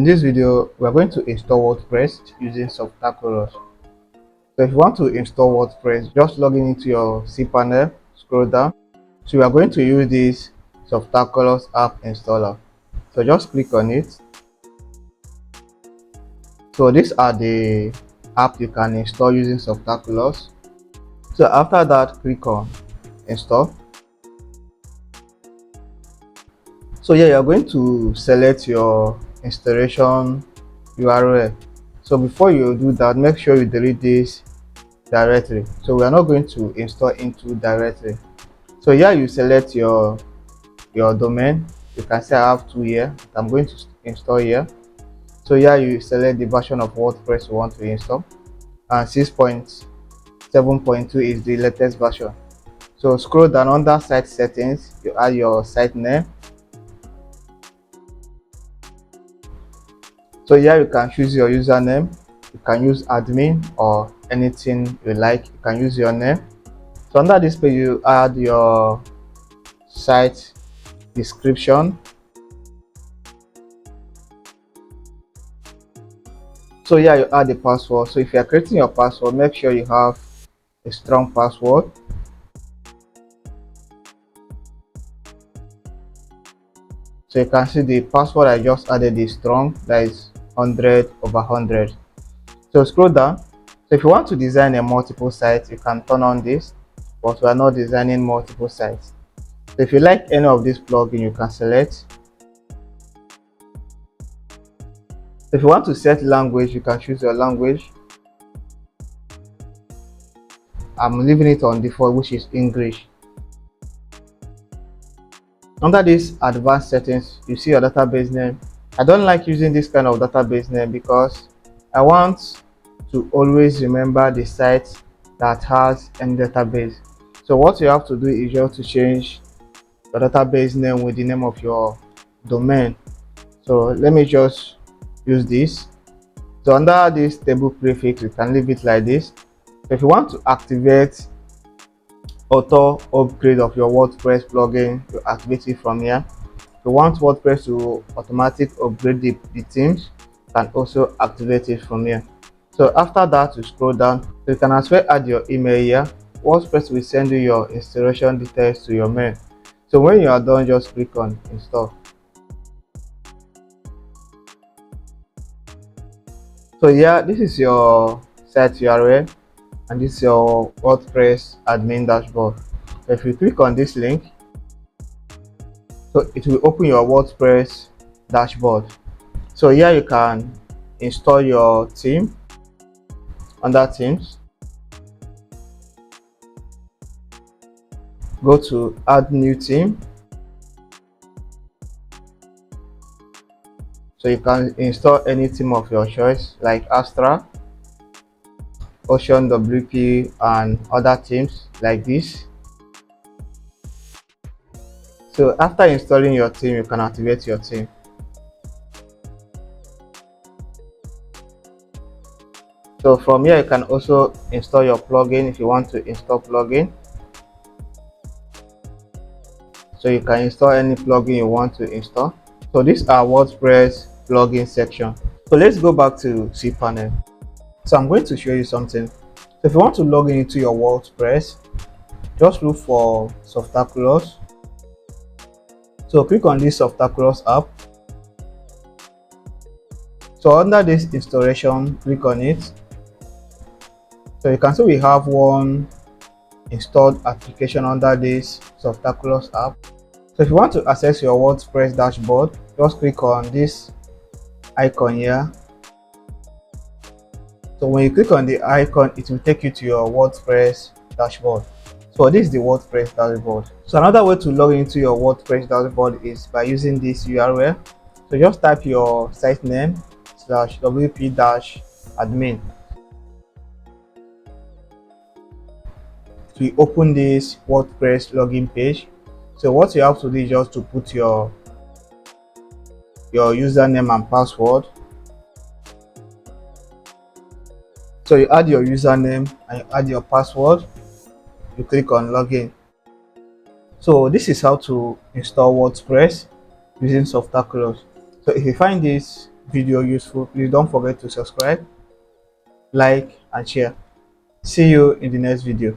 In this video, we are going to install WordPress using Softaculous. So if you want to install WordPress, just log in into your Cpanel, scroll down. So we are going to use this Softaculous app installer. So just click on it. So these are the app you can install using Softaculous. So after that, click on install. So yeah, you're going to select your installation URL. So before you do that, make sure you delete this directory. So we are not going to install into directory. So here you select your domain. You can say I have two here. I'm going to install here. So here you select the version of WordPress you want to install, and 6.7.2 is the latest version. So scroll down under site settings, you add your site name. So here you can choose your username. You can use admin or anything you like. You can use your name. So under this page, you add your site description. So here you add the password. So if you are creating your password, make sure you have a strong password. So you can see the password I just added is strong, that is 100/100. So scroll down. So if you want to design a multiple sites, you can turn on this, but we are not designing multiple sites. So if you like any of these plugins, you can select. If you want to set language, you can choose your language. I'm leaving it on default, which is English. Under this advanced settings, you see your database name. I don't like using this kind of database name because I want to always remember the site that has any database. So what you have to do is just to change your database name with the name of your domain. So let me just use this. So under this table prefix, you can leave it like this. So if you want to activate auto upgrade of your WordPress plugin, you activate it from here. If you want WordPress to automatically upgrade the themes, you can also activate it from here. So after that, you scroll down. So you can as well add your email here. WordPress will send you your installation details to your mail. So when you are done, just click on install. So yeah, this is your site URL and this is your WordPress admin dashboard. So if you click on this link, so it will open your WordPress dashboard. So here you can install your theme under themes. Go to add new theme. So you can install any theme of your choice like Astra, Ocean WP, and other themes like this. So after installing your theme, you can activate your theme. So from here, you can also install your plugin if you want to install plugin. So you can install any plugin you want to install. So these are WordPress plugin section. So let's go back to Cpanel. So I'm going to show you something. So if you want to log in into your WordPress, just look for Softaculous. So click on this Softaculous app. So under this installation, click on it. So you can see we have one installed application under this Softaculous app. So if you want to access your WordPress dashboard, just click on this icon here. So when you click on the icon, it will take you to your WordPress dashboard. So this is the WordPress dashboard. So another way to log into your WordPress dashboard is by using this URL. So just type your site name /wp-admin. To open this WordPress login page. So what you have to do is just to put your username and password. So you add your username and you add your password. You click on login. So this is how to install WordPress using Softaculous. So if you find this video useful, please don't forget to subscribe, like, and share. See you in the next video.